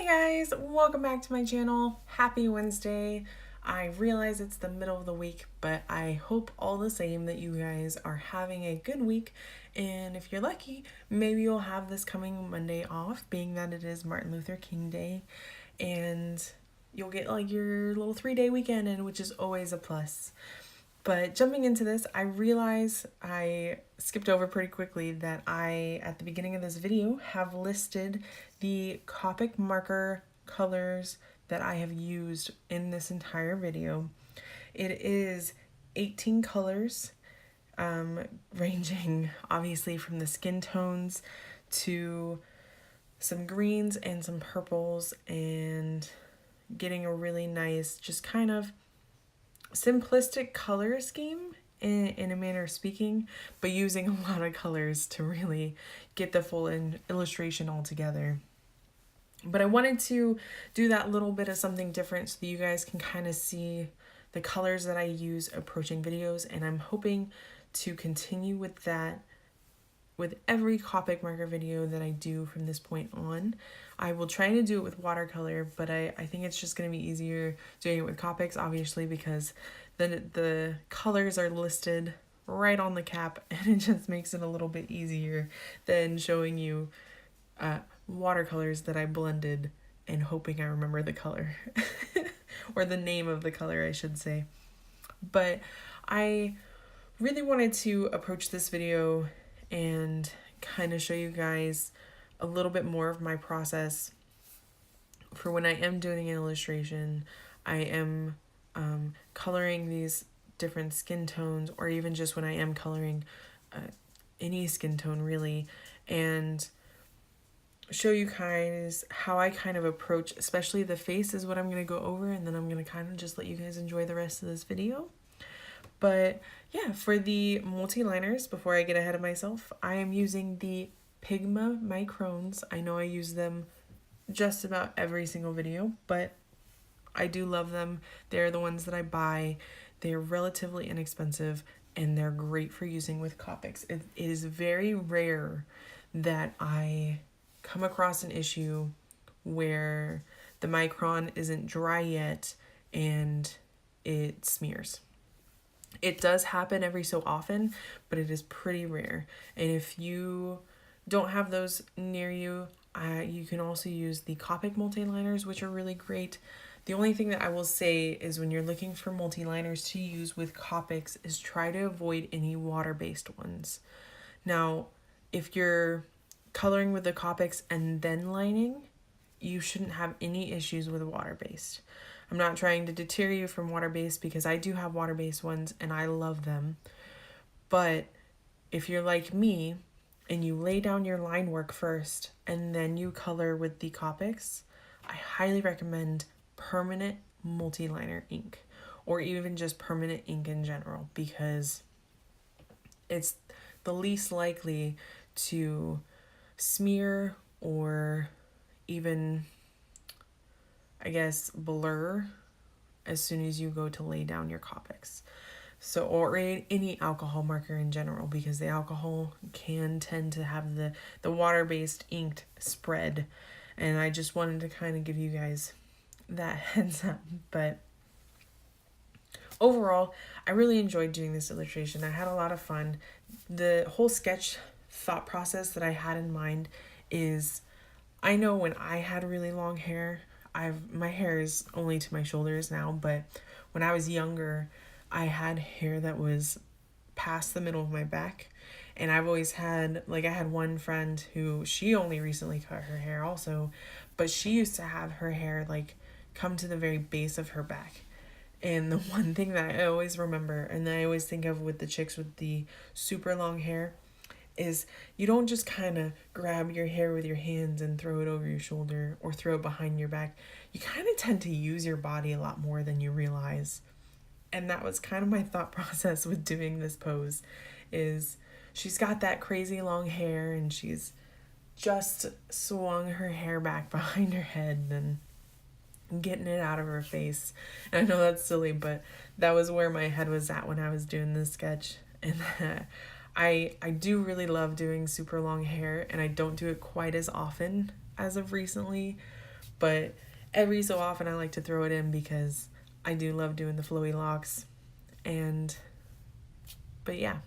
guys, welcome back to my channel. Happy Wednesday. I realize it's the middle of the week, but I hope all the same that you guys are having a good week. And if you're lucky, maybe you'll have this coming Monday off, being that it is Martin Luther King Day. And you'll get like your little 3-day weekend in, which is always a plus. But jumping into this, I realize I skipped over pretty quickly that I, at the beginning of this video, have listed the Copic marker colors that I have used in this entire video. It is 18 colors, ranging obviously from the skin tones to some greens and some purples, and getting a really nice, just kind of simplistic color scheme in a manner of speaking, but using a lot of colors to really get the full illustration all together. But I wanted to do that little bit of something different so that you guys can kind of see the colors that I use approaching videos, and I'm hoping to continue with that with every Copic marker video that I do from this point on. I will try to do it with watercolor, but I think it's just going to be easier doing it with Copics, obviously, because then the colors are listed right on the cap, and it just makes it a little bit easier than showing you watercolors that I blended and hoping I remember the color or the name of the color, I should say. But I really wanted to approach this video and kind of show you guys a little bit more of my process for when I am doing an illustration. I am coloring these different skin tones, or even just when I am coloring any skin tone really, and show you guys how I kind of approach, especially the face is what I'm going to go over, and then I'm going to kind of just let you guys enjoy the rest of this video. But yeah, for the multi-liners, before I get ahead of myself, I am using the Pigma Microns. I know I use them just about every single video, but I do love them. They're the ones that I buy. They're relatively inexpensive, and they're great for using with Copics. It is very rare that I come across an issue where the micron isn't dry yet and it smears. It does happen every so often, but it is pretty rare. And if you don't have those near you, you can also use the Copic Multiliners, which are really great. The only thing that I will say is when you're looking for multiliners to use with Copics is try to avoid any water-based ones. Now, if you're coloring with the Copics and then lining, you shouldn't have any issues with water-based. I'm not trying to deter you from water-based, because I do have water-based ones and I love them. But if you're like me and you lay down your line work first and then you color with the Copics, I highly recommend permanent multi-liner ink, or even just permanent ink in general, because it's the least likely to smear or even, I guess, blur as soon as you go to lay down your Copics. So, or any alcohol marker in general, because the alcohol can tend to have the water-based inked spread. And I just wanted to kind of give you guys that heads up. But overall, I really enjoyed doing this illustration. I had a lot of fun. The whole sketch thought process that I had in mind is, I know when I had really long hair, my hair is only to my shoulders now, but when I was younger, I had hair that was past the middle of my back. And I've always had, like, I had one friend who, she only recently cut her hair also, but she used to have her hair like come to the very base of her back. And the one thing that I always remember, and I always think of with the chicks with the super long hair, is you don't just kind of grab your hair with your hands and throw it over your shoulder or throw it behind your back. You kind of tend to use your body a lot more than you realize. And that was kind of my thought process with doing this pose, is she's got that crazy long hair and she's just swung her hair back behind her head and getting it out of her face. And I know that's silly, but that was where my head was at when I was doing this sketch. And I do really love doing super long hair, and I don't do it quite as often as of recently, but every so often I like to throw it in because I do love doing the flowy locks. But yeah,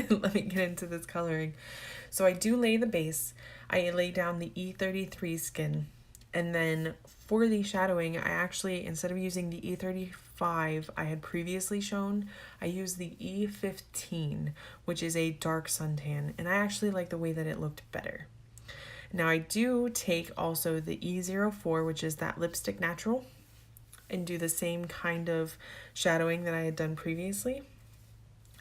let me get into this coloring. So I do lay the base. I lay down the E33 skin, and then for the shadowing, I actually, instead of using the E35 I had previously shown, I used the E15, which is a dark suntan, and I actually like the way that it looked better. Now I do take also the E04, which is that lipstick natural, and do the same kind of shadowing that I had done previously.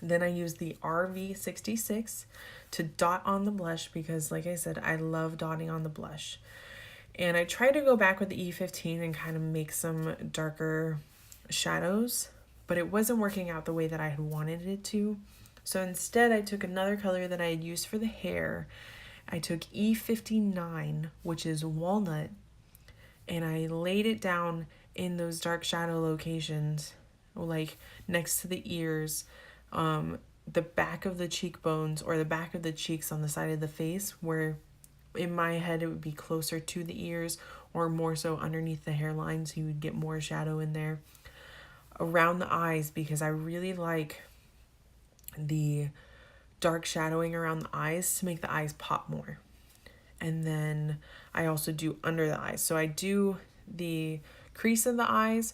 Then I use the RV66 to dot on the blush because, like I said, I love dotting on the blush. And I tried to go back with the E15 and kind of make some darker shadows, but it wasn't working out the way that I had wanted it to. So instead, I took another color that I had used for the hair. I took E59, which is walnut, and I laid it down in those dark shadow locations, like next to the ears, the back of the cheekbones, or the back of the cheeks on the side of the face, where in my head it would be closer to the ears or more so underneath the hairline, so you would get more shadow in there. Around the eyes, because I really like the dark shadowing around the eyes to make the eyes pop more. And then I also do under the eyes. So I do the crease of the eyes,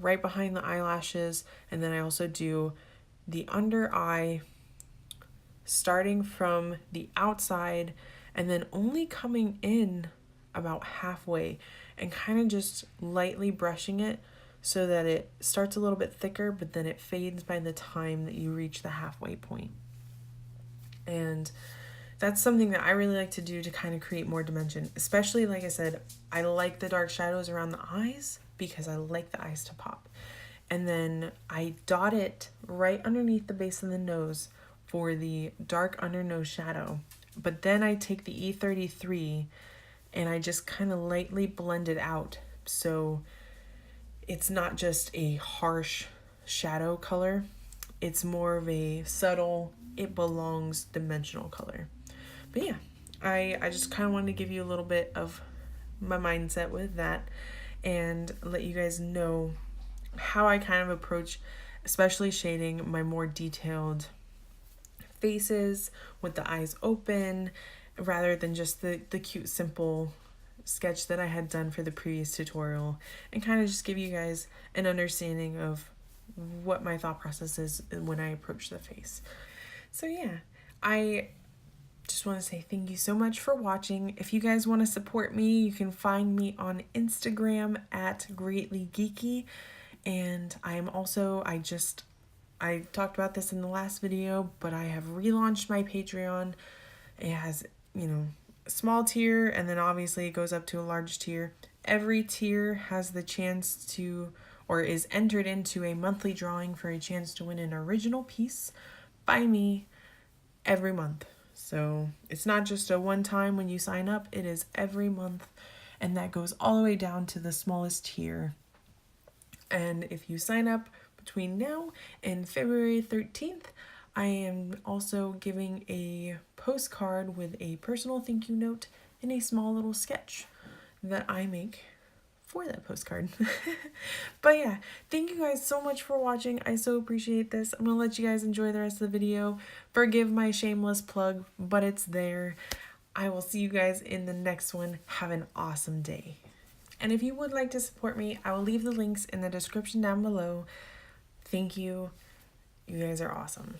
right behind the eyelashes, and then I also do the under eye, starting from the outside and then only coming in about halfway and kind of just lightly brushing it so that it starts a little bit thicker, but then it fades by the time that you reach the halfway point. And that's something that I really like to do to kind of create more dimension, especially, like I said, I like the dark shadows around the eyes because I like the eyes to pop. And then I dot it right underneath the base of the nose for the dark under nose shadow. But then I take the E33 and I just kind of lightly blend it out. So it's not just a harsh shadow color. It's more of a subtle, it belongs dimensional color. But yeah, I just kind of wanted to give you a little bit of my mindset with that and let you guys know how I kind of approach, especially shading my more detailed faces with the eyes open, rather than just the cute, simple sketch that I had done for the previous tutorial, and kind of just give you guys an understanding of what my thought process is when I approach the face. So yeah, I just want to say thank you so much for watching. If you guys want to support me, you can find me on Instagram at Greatly Geeky. And I am also, I talked about this in the last video, but I have relaunched my Patreon. It has, a small tier, and then obviously it goes up to a large tier. Every tier has the chance to, or is entered into a monthly drawing for a chance to win an original piece by me every month. So it's not just a one time when you sign up, it is every month, and that goes all the way down to the smallest tier. And if you sign up between now and February 13th, I am also giving a postcard with a personal thank you note and a small little sketch that I make for that postcard. But yeah, thank you guys so much for watching. I so appreciate this. I'm gonna let you guys enjoy the rest of the video. Forgive my shameless plug, but it's there. I will see you guys in the next one. Have an awesome day. And if you would like to support me, I will leave the links in the description down below. Thank you. You guys are awesome.